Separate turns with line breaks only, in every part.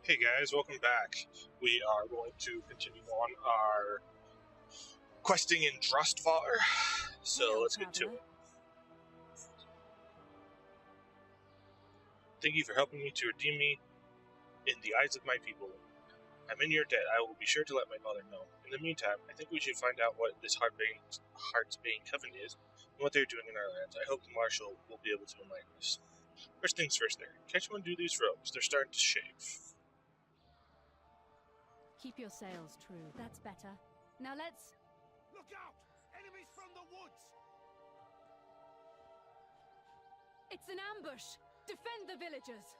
Hey guys, welcome back. We are going to continue on our questing in Drustvar, so
Hail,
let's get to
traveler.
it. Thank you for helping me to redeem me in the eyes of my people. I'm in your debt. I will be sure to let my mother know. In the meantime, I think we should find out what this Heartsbane Coven is and what they're doing in our lands. I hope the Marshal will be able to enlighten us. First things first there. Catch one do these robes. They're starting to shave.
Keep your sails true. That's better. Now let's...
Look out! Enemies from the woods!
It's an ambush! Defend the villagers!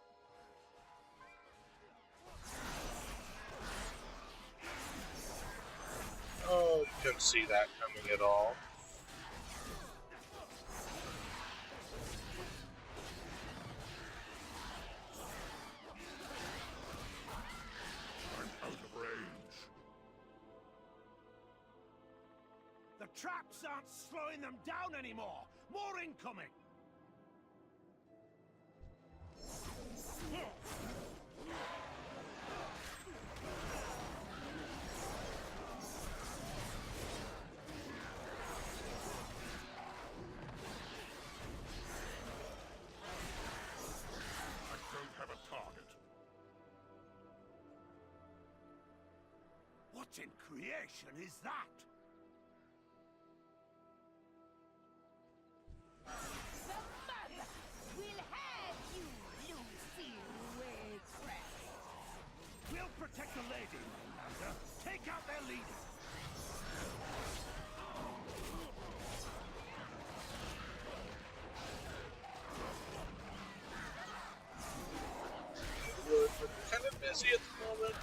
Oh, couldn't see that coming at all.
I'm out of range. The traps aren't slowing them down anymore! More incoming! I don't have a target. What in creation is that?
The mother will have you, Lucy Waycraft.
We'll protect the lady, Mainlander. Take out their leader.
We're kind of busy at the moment.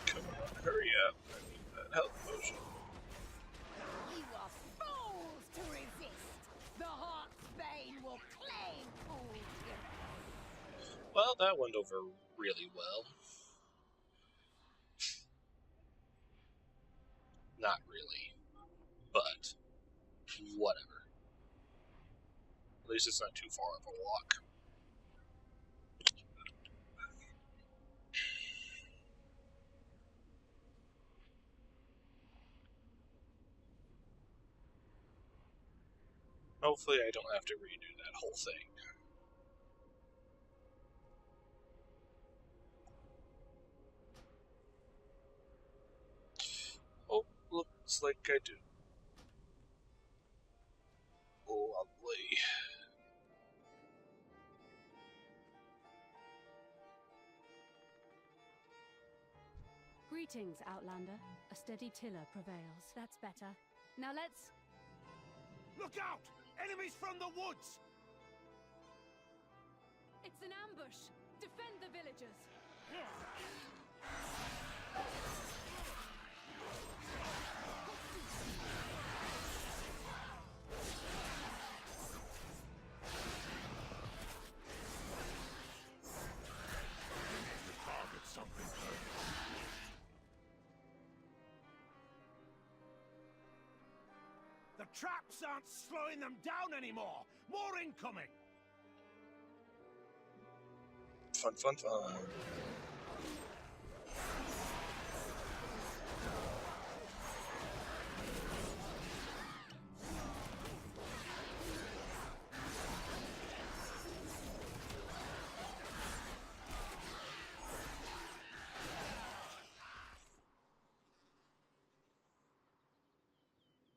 Come on, hurry up. I need that health potion.
You are fools to resist. The Heartsbane will claim all heroes.
Well, that went over really well. Not really, but whatever. At least it's not too far of a walk. Hopefully I don't have to redo that whole thing. Oh, looks like I do. Lovely.
Greetings, Outlander. A steady tiller prevails. That's better. Now let's...
Look out! Enemies from the woods!
It's an ambush! Defend the villagers!
Target something. The traps aren't slowing them down anymore! More incoming!
Fun, fun, fun.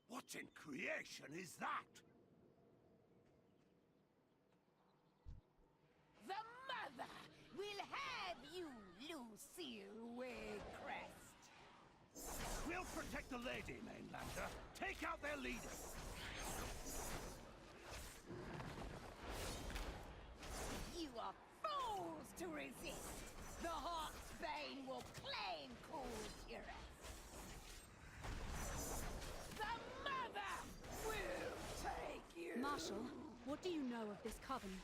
What in creation is that?
The mother will have you, Lucy Waycraft.
We'll protect the lady, Mainlander. Take out their leader.
You are fools to resist. The Heartsbane will claim cool heroes. The mother will take you.
Marshal, what do you know of this coven?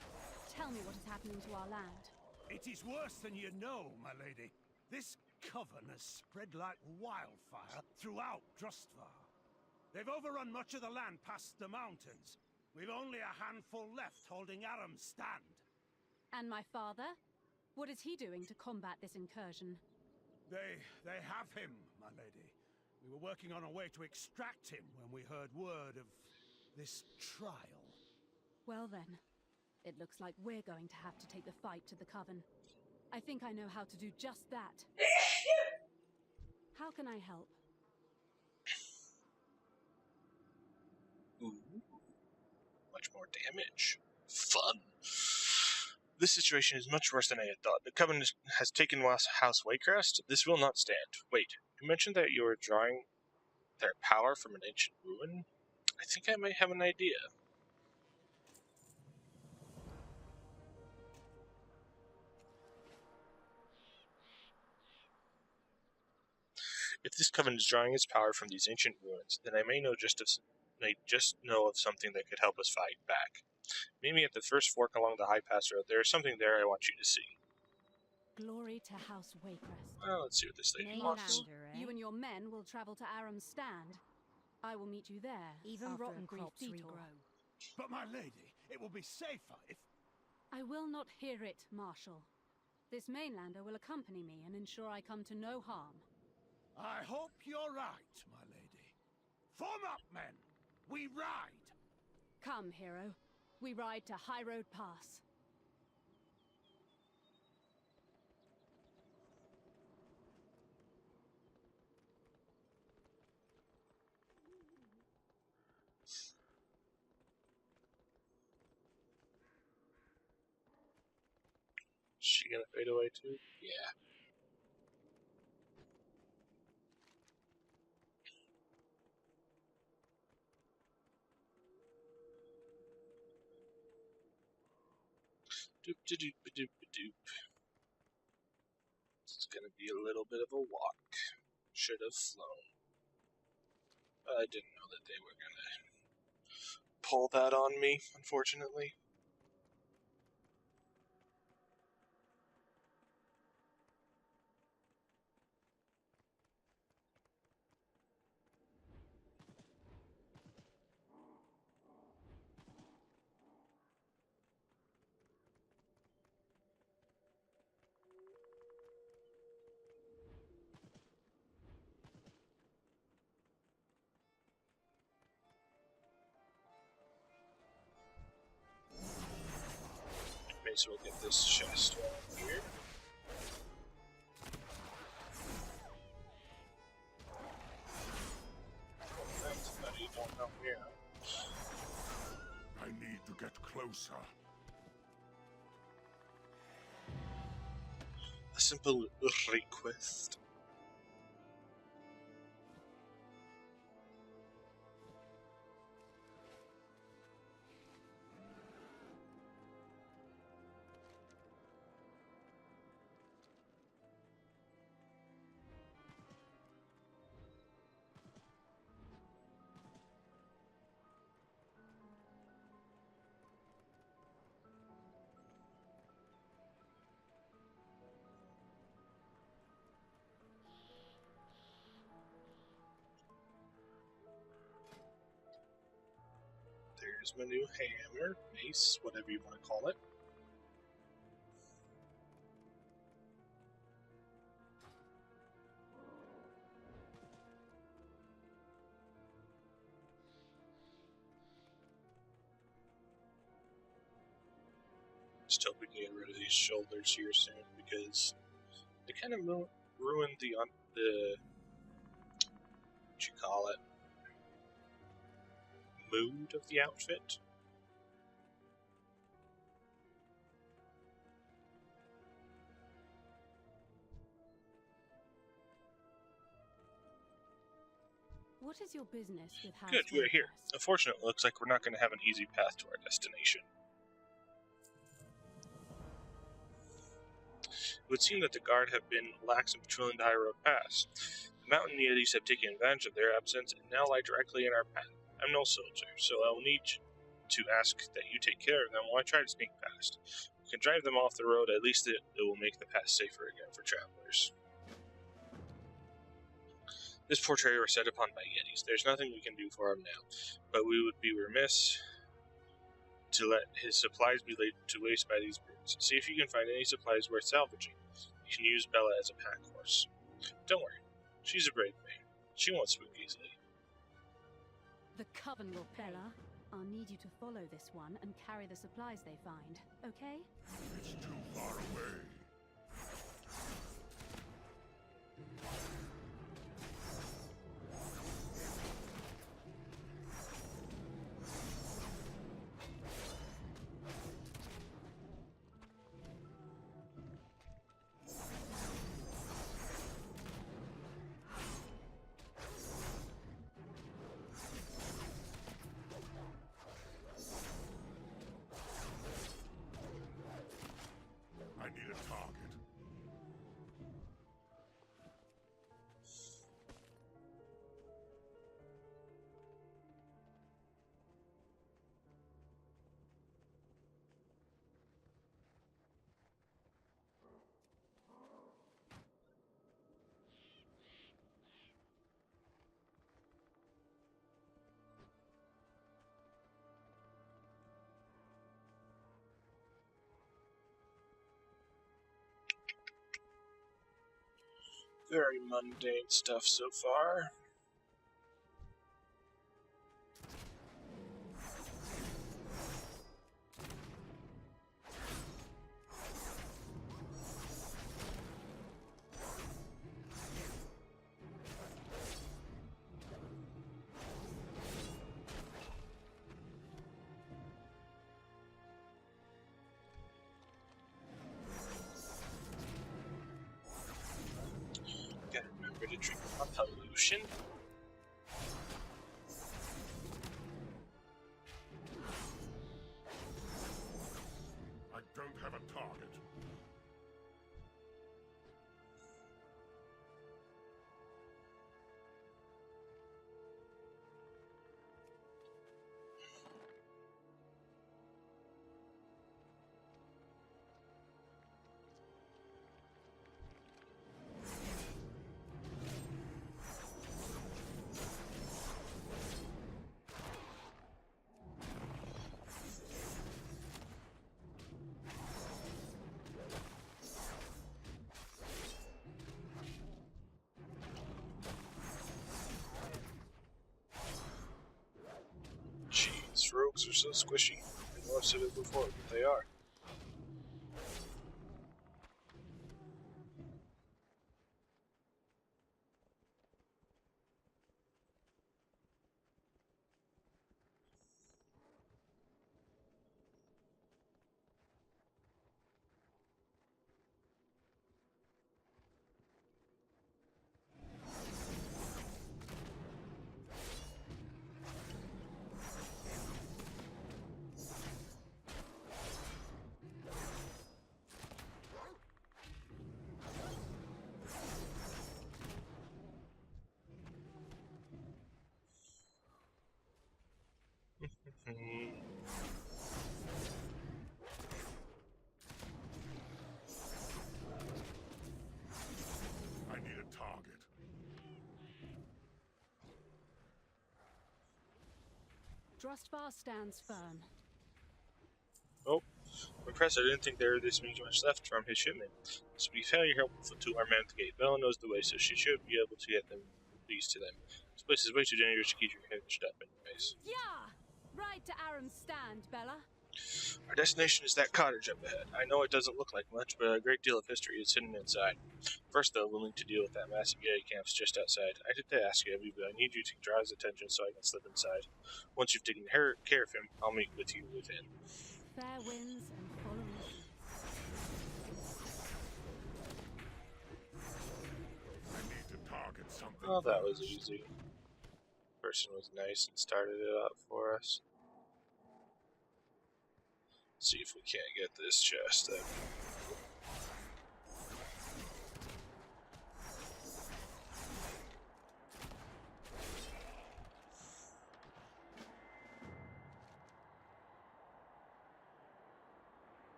Tell me what is happening to our land.
It is worse than you know, my lady. This coven has spread like wildfire throughout Drustvar. They've overrun much of the land past the mountains. We've only a handful left holding Aram's stand.
And my father? What is he doing to combat this incursion?
They have him, my lady. We were working on a way to extract him when we heard word of this trial.
Well then, it looks like we're going to have to take the fight to the coven. I think I know how to do just that. How can I help?
Ooh, much more damage. Fun. This situation is much worse than I had thought. The Coven has taken House Waycrest. This will not stand. Wait, you mentioned that you were drawing their power from an ancient ruin? I think I might have an idea. If this Coven is drawing its power from these ancient ruins, then I may just know of something that could help us fight back. Maybe at the first fork along the High Pass Road, there is something there I want you to see.
Glory to House Waycrest.
Well, let's see what this lady wants.
You and your men will travel to Aram's stand. I will meet you there.
Even
after
rotten
a brief
crops
detour.
regrow.
But my lady, it will be safer if...
I will not hear it, Marshal. This mainlander will accompany me and ensure I come to no harm.
I hope you're right, my lady. Form up, men! We ride!
Come, hero. We ride to High Road Pass.
Is she gonna fade away too? Yeah. Doop -a doop -a doop -a doop. It's gonna be a little bit of a walk. Should have flown. But I didn't know that they were gonna pull that on me, unfortunately. May as well get this chest while I'm here. That's not even down here.
I need to get closer.
A simple request. There's my new hammer, mace, whatever you want to call it. Just hope we can get rid of these shoulders here soon because they kind of ruined the what you call it, mood of the outfit.
What is your business with House
Good, we're here.
Waycrest?
Unfortunately, it looks like we're not going to have an easy path to our destination. It would seem that the guard have been lax in patrolling the High Road Pass. The mountain deities have taken advantage of their absence and now lie directly in our path. I'm no soldier, so I will need to ask that you take care of them while I try to sneak past. can drive them off the road, at least it will make the path safer again for travelers. This poor trader was set upon by Yetis. There's nothing we can do for him now, but we would be remiss to let his supplies be laid to waste by these brutes. See if you can find any supplies worth salvaging. You can use Bella as a pack horse. Don't worry, she's a brave thing. She won't spook easily.
The Coven will Bella. I'll need you to follow this one and carry the supplies they find, okay?
It's too far away. I need a target.
Very mundane stuff so far. Gotta remember to drink my pollution.
I don't have a target.
Jeez, rogues are so squishy. I know I've said it before, but they are.
I need a target.
Drustvar stands firm.
Oh, impressed. I didn't think there was this much left from his shipment. This will be fairly helpful to our man at the gate. Bella knows the way, so she should be able to get these to them. This place is way too dangerous to keep your head up anyways.
Yeah! Ride to Aram's stand, Bella.
Our destination is that cottage up ahead. I know it doesn't look like much, but a great deal of history is hidden inside. First, though, we'll need to deal with that massive Yeti camps just outside. I did ask you, but I need you to draw his attention so I can slip inside. Once you've taken care of him, I'll meet with you within.
Fair winds and following seas.
I need to target something.
Oh, that was
first.
easy. Person was nice and started it up for us. See if we can't get this chest then.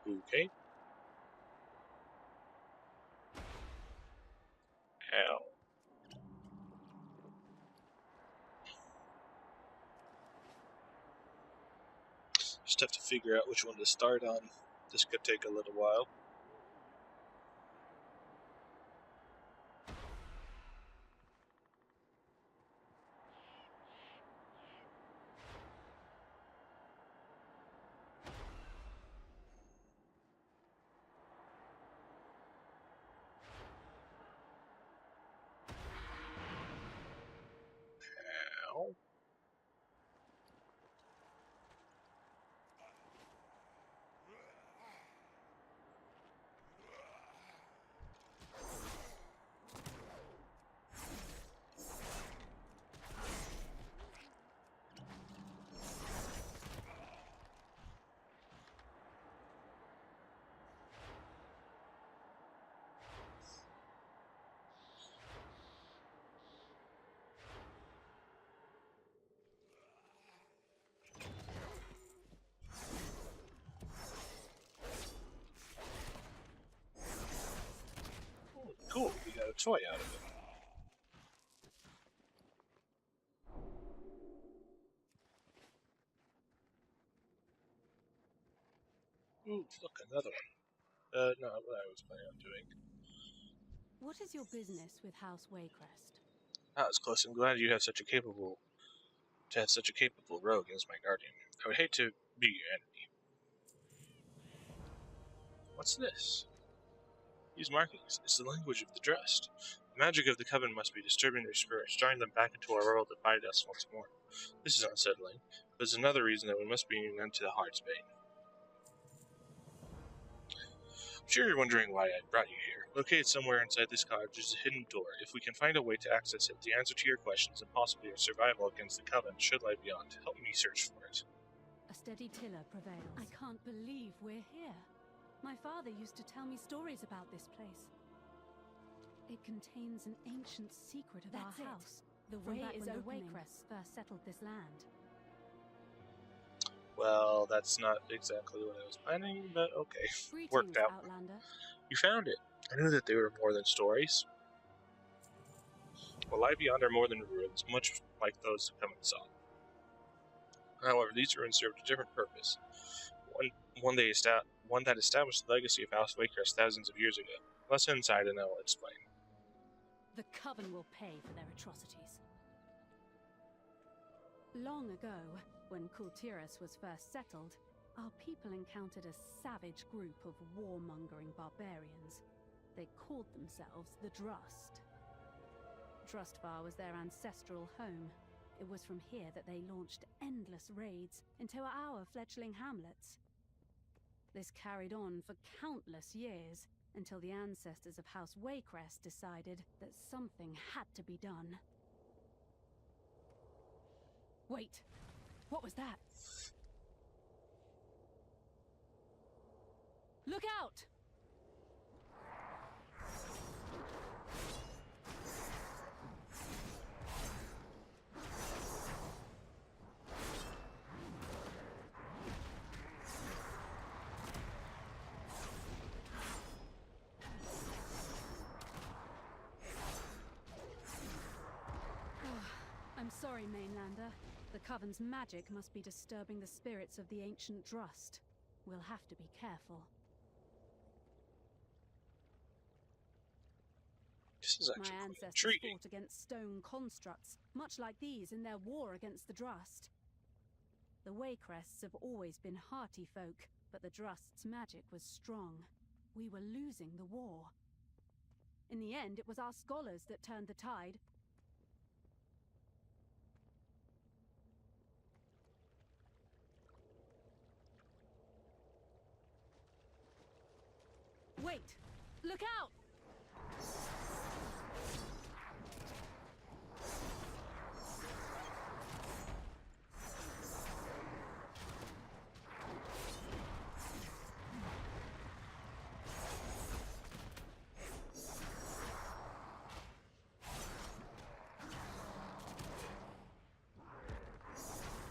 Okay. Ow. Just have to figure out which one to start on. This could take a little while. Ow. Cool, we got a toy out of it. Ooh, look, another one. Not what I was planning on doing.
What is your business with House Waycrest?
Ah, it's close. I'm glad you have such a capable rogue as my guardian. I would hate to be your enemy. What's this? These markings. It's the language of the Drust. The magic of the Coven must be disturbing their spirits, drawing them back into our world to fight us once more. This is unsettling, but it's another reason that we must be immune to the Heartsbane. I'm sure you're wondering why I brought you here. Located somewhere inside this cottage is a hidden door. If we can find a way to access it, the answer to your questions and possibly your survival against the Coven should lie beyond. Help me search for it.
A steady tiller prevails. I can't believe we're here. My father used to tell me stories about this place. It contains an ancient secret of our house. The way is the Waycrests first settled this land.
Well, that's not exactly what I was planning, but okay.
Greetings,
Worked out.
Outlander.
You found it. I knew that they were more than stories. What lie beyond are more than ruins, much like those the Coven saw. However, these ruins served a different purpose. One that established the legacy of House Waycrest thousands of years ago. Let's head inside and I will explain.
The Coven will pay for their atrocities. Long ago, when Kultiras was first settled, our people encountered a savage group of warmongering barbarians. They called themselves the Drust. Drustvar was their ancestral home. It was from here that they launched endless raids into our fledgling hamlets. This carried on for countless years, until the ancestors of House Waycrest decided that something had to be done. Wait, what was that? Look out! I'm sorry, Mainlander. The Coven's magic must be disturbing the spirits of the ancient Drust. We'll have to be careful.
This is actually
My
quite
ancestors
intriguing.
fought against stone constructs, much like these in their war against the Drust. The Waycrests have always been hearty folk, but the Drust's magic was strong. We were losing the war. In the end, it was our scholars that turned the tide. Wait! Look out!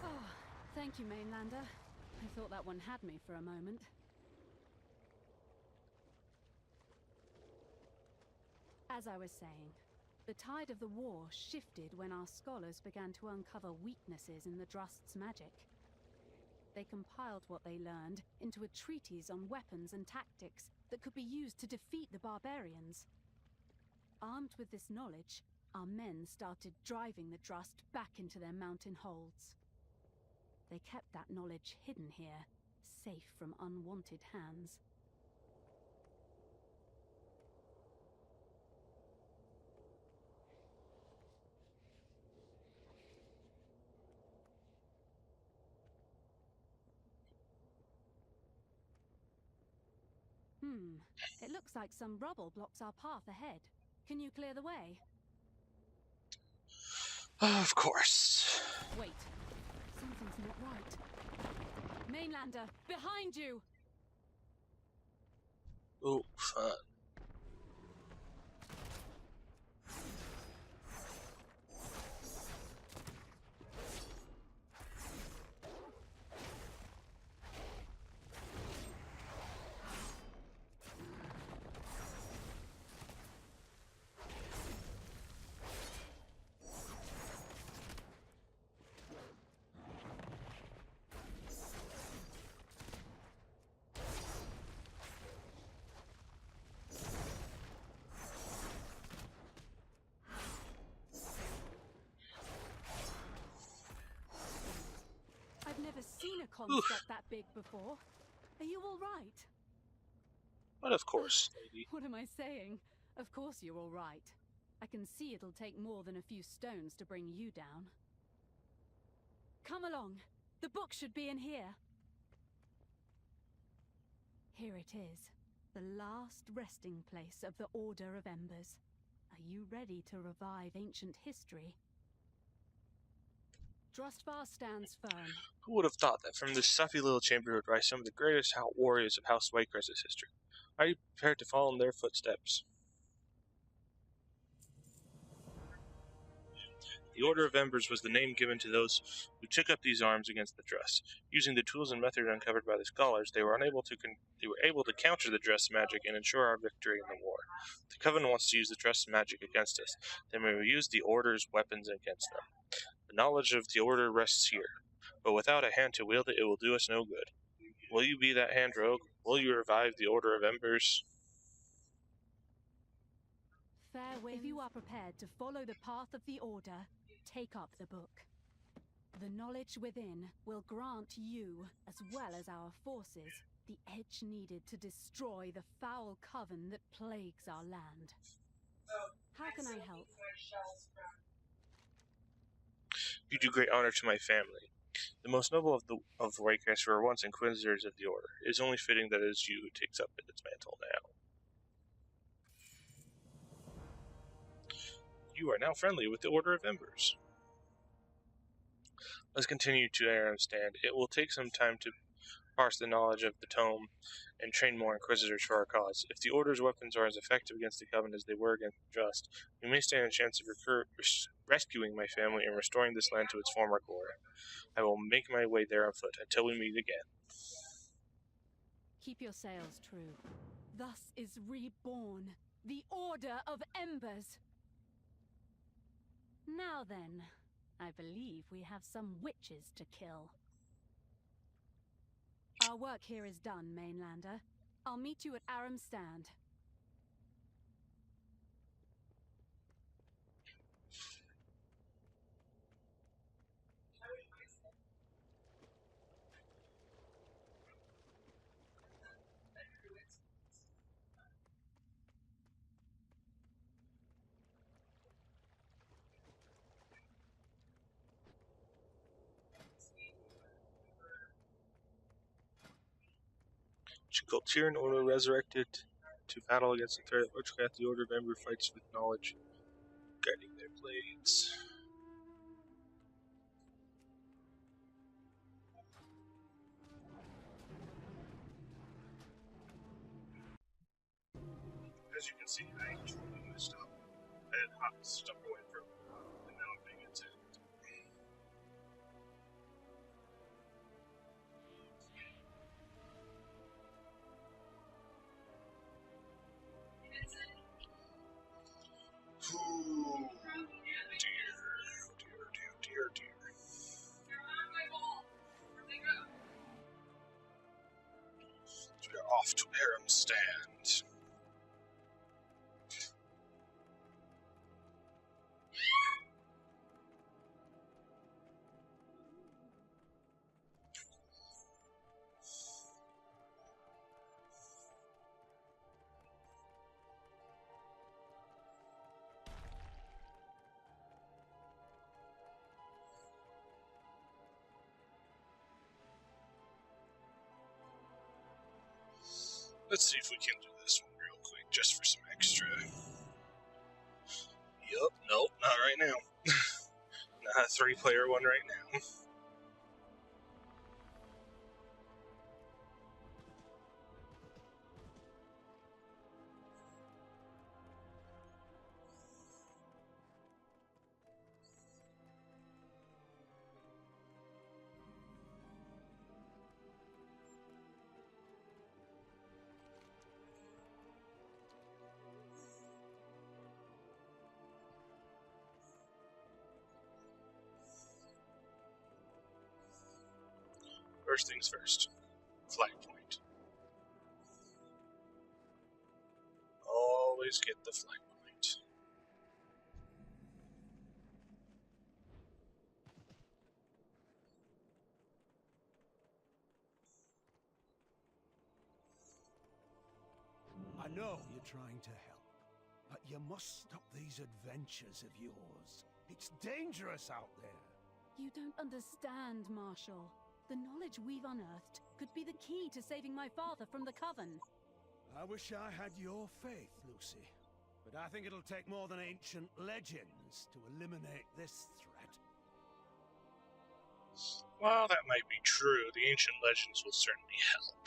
Oh, thank you, Mainlander. I thought that one had me for a moment. As I was saying, the tide of the war shifted when our scholars began to uncover weaknesses in the Drust's magic. They compiled what they learned into a treatise on weapons and tactics that could be used to defeat the barbarians. Armed with this knowledge, our men started driving the Drust back into their mountain holds. They kept that knowledge hidden here, safe from unwanted hands. It looks like some rubble blocks our path ahead. Can you clear the way?
Of course.
Wait. Something's not right. Mainlander, behind you!
Oh, fun.
I've never seen a construct that big before. Are you all right?
But of course, lady.
What am I saying? Of course you're all right. I can see it'll take more than a few stones to bring you down. Come along. The book should be in here. Here it is. The last resting place of the Order of Embers. Are you ready to revive ancient history? Drustvar stands firm.
Who would have thought that from this stuffy little chamber would rise some of the greatest warriors of House Whitecrest's history? Are you prepared to follow in their footsteps? The Order of Embers was the name given to those who took up these arms against the Drust. Using the tools and methods uncovered by the scholars, they were able to counter the Drust's magic and ensure our victory in the war. The Coven wants to use the Drust's magic against us. Then we will use the Order's weapons against them. The knowledge of the Order rests here, but without a hand to wield it, it will do us no good. Will you be that hand, Rogue? Will you revive the Order of Embers?
Fair winds. If you are prepared to follow the path of the Order, take up the book. The knowledge within will grant you, as well as our forces, the edge needed to destroy the foul coven that plagues our land. How can I help?
You do great honor to my family. The most noble of Whitecrest were once inquisitors of the Order. It is only fitting that it is you who takes up its mantle now. You are now friendly with the Order of Embers. Let's continue to understand. It will take some time to parse the knowledge of the tome and train more inquisitors for our cause. If the Order's weapons are as effective against the Coven as they were against the Drust, we may stand a chance of rescuing my family and restoring this land to its former glory. I will make my way there on foot until we meet again.
Keep your sails true. Thus is reborn the Order of Embers. Now then, I believe we have some witches to kill. Our work here is done, Mainlander. I'll meet you at Aram's Stand.
Tyrion Order resurrected to battle against the threat of witchcraft. The Order of Ember fights with knowledge, guiding their blades. As you can see, I totally messed up. I had hot stuff away from it, and now I'm being attacked. off to Aram Stand. Let's see if we can do this one real quick, just for some extra. Yup, nope, not right now. Not a 3-player one right now. First things first. Flag point. Always get the flag point.
I know you're trying to help, but you must stop these adventures of yours. It's dangerous out there.
You don't understand, Marshal. The knowledge we've unearthed could be the key to saving my father from the Coven.
I wish I had your faith, Lucy. But I think it'll take more than ancient legends to eliminate this threat.
While that might be true, the ancient legends will certainly help.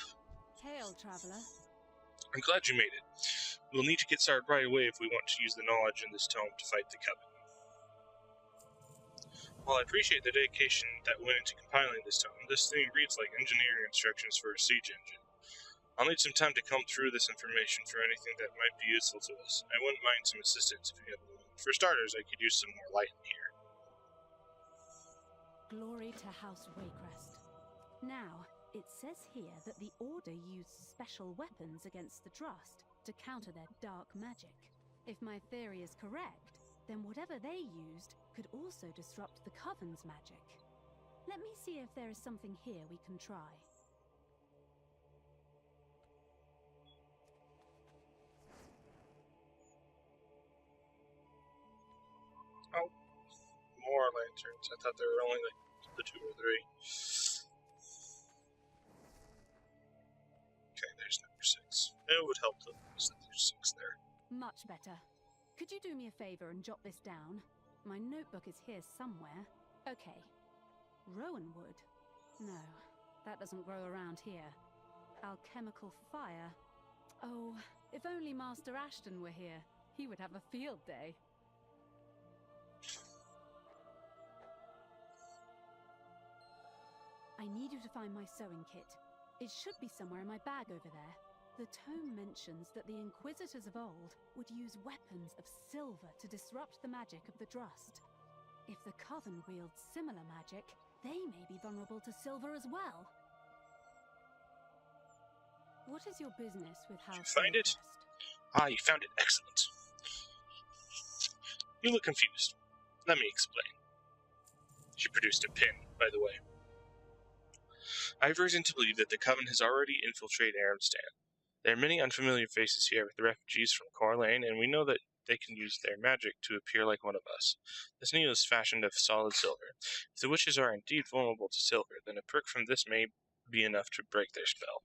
Hail, traveler.
I'm glad you made it. We'll need to get started right away if we want to use the knowledge in this tome to fight the Coven. While I appreciate the dedication that went into compiling this tome, this thing reads like engineering instructions for a siege engine. I'll need some time to comb through this information for anything that might be useful to us. I wouldn't mind some assistance if you have a moment. For starters, I could use some more light in here.
Glory to House Waycrest. Now, it says here that the Order used special weapons against the Drust to counter their dark magic. If my theory is correct, then whatever they used could also disrupt the Coven's magic. Let me see if there is something here we can try.
Oh, more lanterns. I thought there were only like the 2 or 3. Okay, there's number 6. It would help to lose that there's 6 there.
Much better. Could you do me a favor and jot this down? My notebook is here somewhere. Okay. Rowanwood? No, that doesn't grow around here. Alchemical fire? Oh, if only Master Ashton were here. He would have a field day. I need you to find my sewing kit. It should be somewhere in my bag over there. The tome mentions that the Inquisitors of old would use weapons of silver to disrupt the magic of the Drust. If the Coven wields similar magic, they may be vulnerable to silver as well. What is your business with House
Did you find it? Ah, you found it. Excellent. You look confused. Let me explain. She produced a pin, by the way. I have reason to believe that the Coven has already infiltrated Aram Stand. There are many unfamiliar faces here with the refugees from Corlane, and we know that they can use their magic to appear like one of us. This needle is fashioned of solid silver. If the witches are indeed vulnerable to silver, then a prick from this may be enough to break their spell.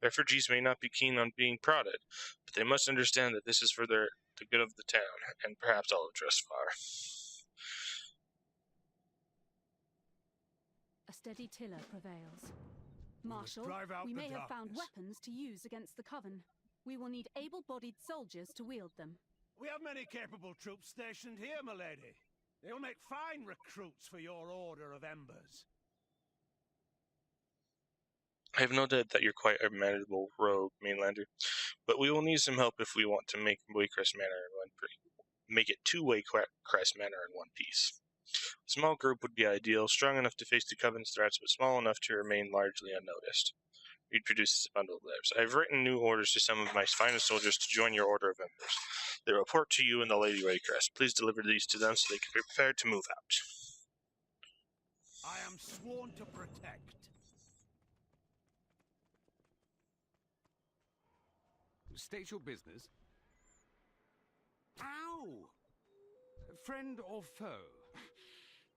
Refugees may not be keen on being prodded, but they must understand that this is for the good of the town, and perhaps all of Drustvar.
A steady tiller prevails. Marshal,
drive out
we
the
may have found
darkness.
weapons to use against the Coven. We will need able-bodied soldiers to wield them.
We have many capable troops stationed here, my lady. They'll make fine recruits for your Order of Embers.
I have no doubt that you're quite a manageable rogue, Mainlander, but we will need some help if we want to make Waycrest Manor in one make it 2 Waycrest Manor in one piece. A small group would be ideal, strong enough to face the Coven's threats, but small enough to remain largely unnoticed. Reed produces a bundle of letters. I have written new orders to some of my finest soldiers to join your Order of Embers. They report to you and the Lady Raycrest. Please deliver these to them so they can be prepared to move out.
I am sworn to protect.
State your business. Ow! Friend or foe?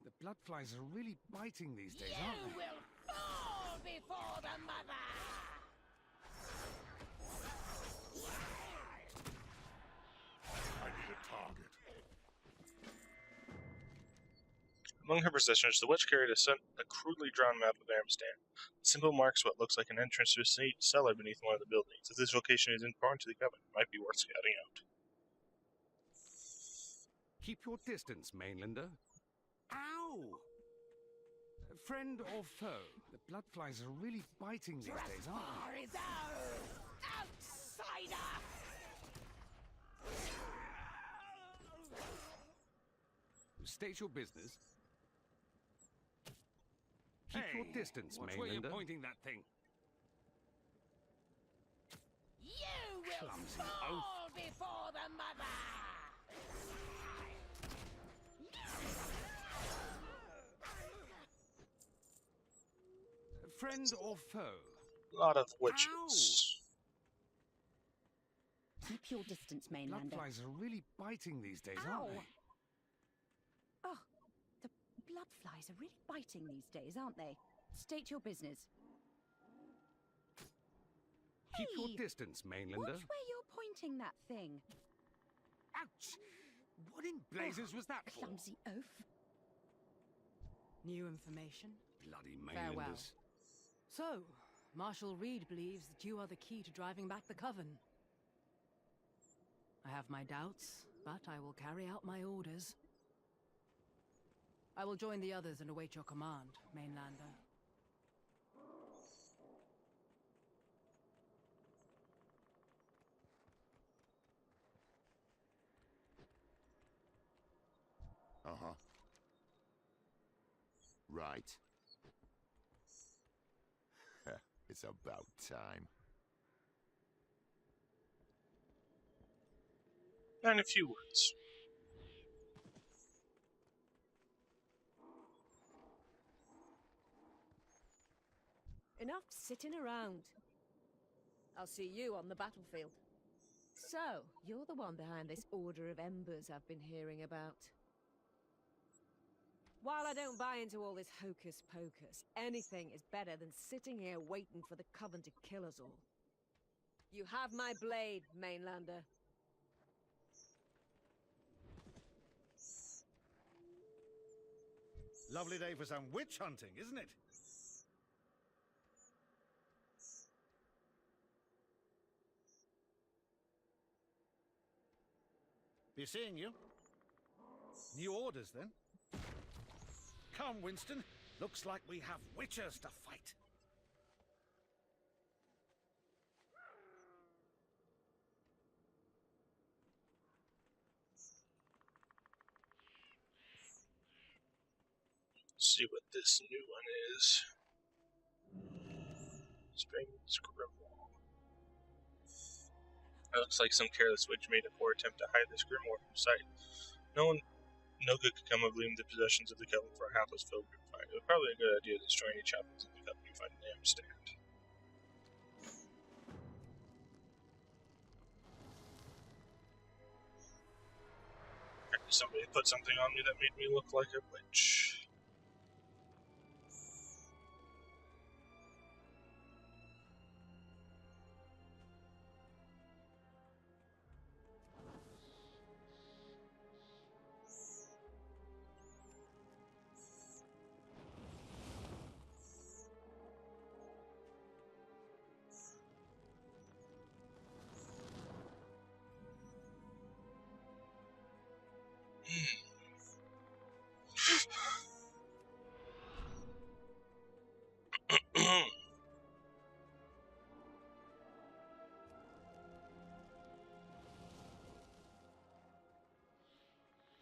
The bloodflies are really biting these days, aren't
You
they?
will fall before the mother!
I need a target.
Among her possessions, the witch carried a crudely drawn map of Amstan. The symbol marks what looks like an entrance to a cellar beneath one of the buildings. If this location is important to the Covenant, it might be worth scouting out.
Keep your distance, Mainlander. Ow! Friend or foe? The bloodflies are really biting these days, aren't
Drustvar is ours! Outsider!
they? State your business. Keep your distance,
Watch
Mainlander.
where you're pointing that thing.
You will
Clumsy
fall before the mother!
Friend or foe?
A lot of witches.
Keep your distance, Mainlander.
Bloodflies are really biting these days,
Ow.
aren't they?
Oh, the bloodflies are really biting these days, aren't they? State your business.
Keep your
Hey,
distance, Mainlander.
watch where you're pointing that thing.
Ouch! What in blazes was that for?
Clumsy oaf.
New information?
Bloody
Farewell.
Mainlanders.
So, Marshal Reed believes that you are the key to driving back the Coven. I have my doubts, but I will carry out my orders. I will join the others and await your command, Mainlander.
Uh-huh. Right. It's about time.
And a few words.
Enough sitting around. I'll see you on the battlefield. So, you're the one behind this Order of Embers I've been hearing about. While I don't buy into all this hocus-pocus, anything is better than sitting here waiting for the Coven to kill us all. You have my blade, Mainlander.
Lovely day for some witch hunting, isn't it? Be seeing you. New orders, then? Come, Winston. Looks like we have witchers to fight.
Let's see what this new one is. Strange Grimoire. It looks like some careless witch made a poor attempt to hide this grimoire from sight. No good could come of leaving the possessions of the Coven for a hapless pilgrim find. It was probably a good idea to destroy any chaplains of the Coven you find in the Amstand. Somebody put something on me that made me look like a witch.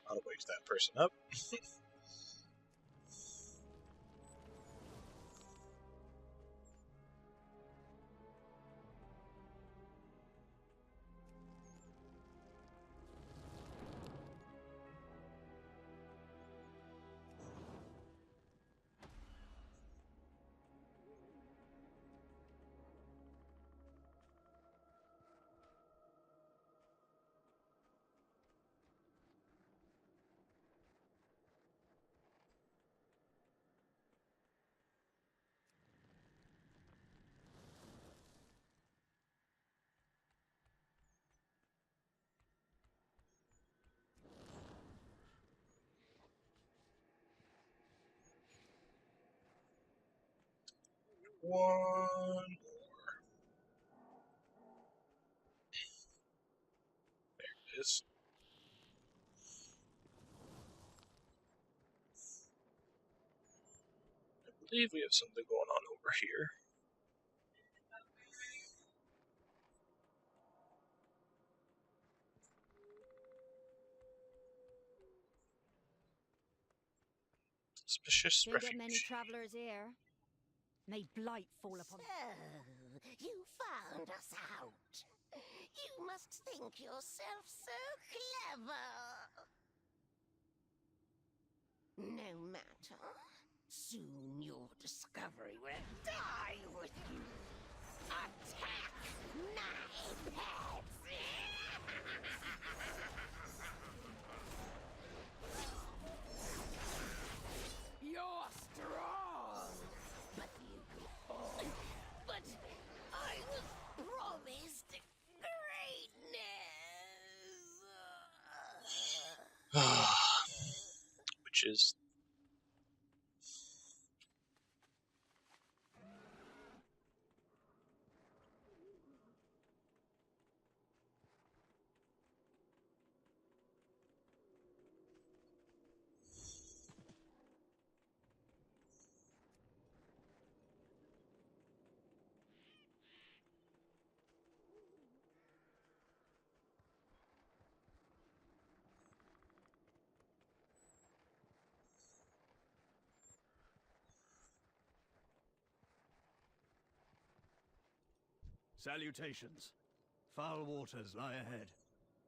I'll wake that person up. one. There it is. I believe we have something going on over here. Suspicious
Don't get many
refuge.
travelers here. May blight fall upon them.
So, you found us out. You must think yourself so clever. No matter. Soon your discovery will die with you. Attack my pets! You're strong, but I was promised greatness.
Which is
Salutations. Foul waters lie ahead.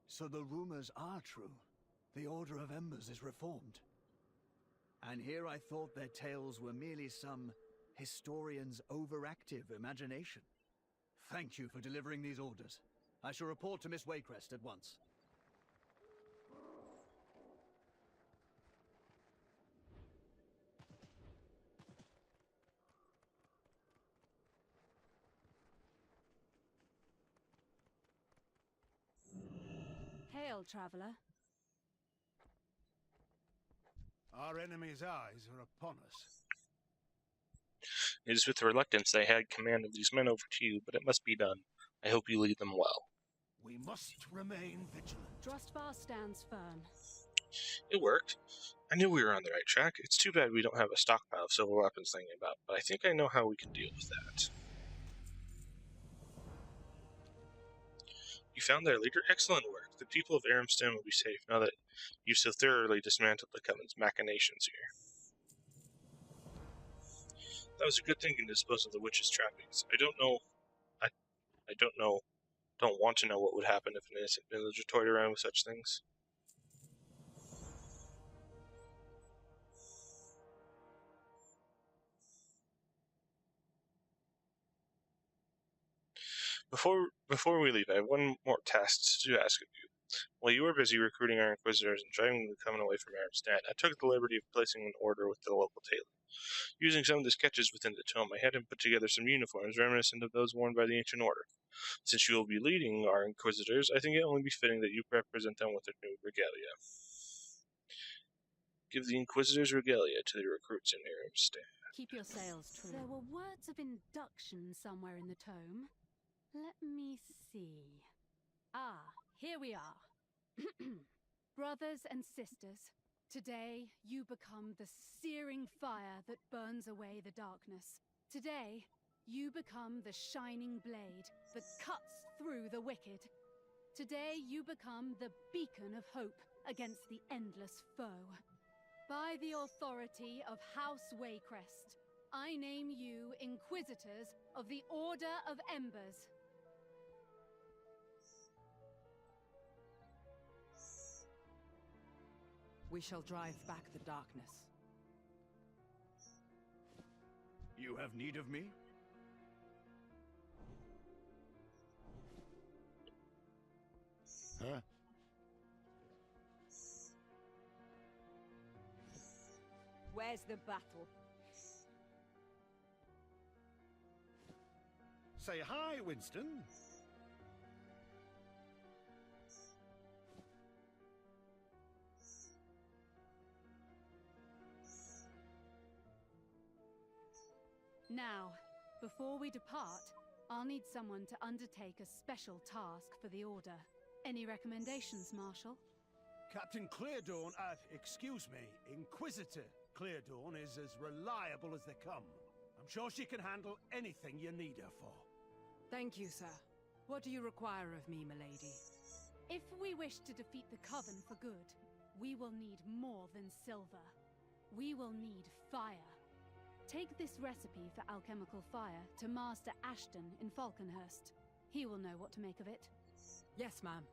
So the rumors are true. The Order of Embers is reformed. And here I thought their tales were merely some historian's overactive imagination. Thank you for delivering these orders. I shall report to Miss Waycrest at once.
Hail, traveler.
Our enemy's eyes are upon us.
It is with reluctance that I had command of these men over to you, but it must be done. I hope you lead them well.
We must remain vigilant.
Drustvar stands firm.
It worked. I knew we were on the right track. It's too bad we don't have a stockpile of silver weapons laying about, but I think I know how we can deal with that. You found their leader? Excellent work. The people of Aramston will be safe now that you've so thoroughly dismantled the Covenant's machinations here. That was a good thing to dispose of the witch's trappings. I don't want to know what would happen if an innocent villager toyed around with such things. Before we leave, I have one more task to ask of you. While you were busy recruiting our Inquisitors and driving the Covenant away from Aramstan, I took the liberty of placing an order with the local tailor. Using some of the sketches within the tome, I had him put together some uniforms reminiscent of those worn by the Ancient Order. Since you will be leading our Inquisitors, I think it only be fitting that you represent them with their new regalia. Give the Inquisitors' regalia to the recruits in Aramstan.
Keep your sails true. There were words of induction somewhere in the tome. Let me see. Ah, here we are. Brothers and sisters, today you become the searing fire that burns away the darkness. Today, you become the shining blade that cuts through the wicked. Today, you become the beacon of hope against the endless foe. By the authority of House Waycrest, I name you Inquisitors of the Order of Embers.
We shall drive back the darkness.
You have need of me?
Huh?
Where's the battle?
Say hi, Winston.
Now, Before we depart, I'll need someone to undertake a special task for the Order. Any recommendations, Marshal?
Captain Cleardawn, excuse me, Inquisitor Cleardawn is as reliable as they come. I'm sure she can handle anything you need her for.
Thank you, sir. What do you require of me, milady?
If we wish to defeat the Coven for good, we will need more than silver. We will need fire. Take this recipe for alchemical fire to Master Ashton in Falconhurst. He will know what to make of it.
Yes, ma'am.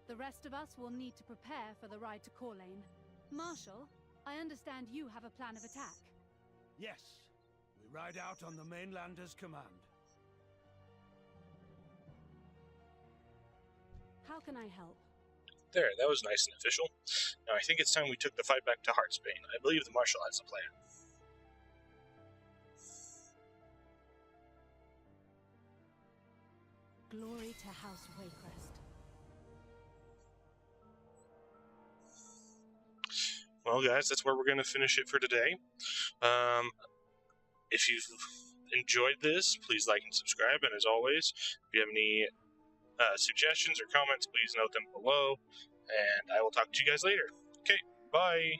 The rest of us will need to prepare for the ride to Corlane. Marshal, I understand you have a plan of attack.
Yes, we ride out on the mainlander's command.
How can I help?
There, that was nice and official. Now I think it's time we took the fight back to Heartsbane. I believe the Marshal has a plan.
Glory to House Waycrest.
Well, guys, that's where we're going to finish it for today. If you've enjoyed this, please like and subscribe. And as always, if you have any suggestions or comments, please note them below. And I will talk to you guys later. Okay, bye.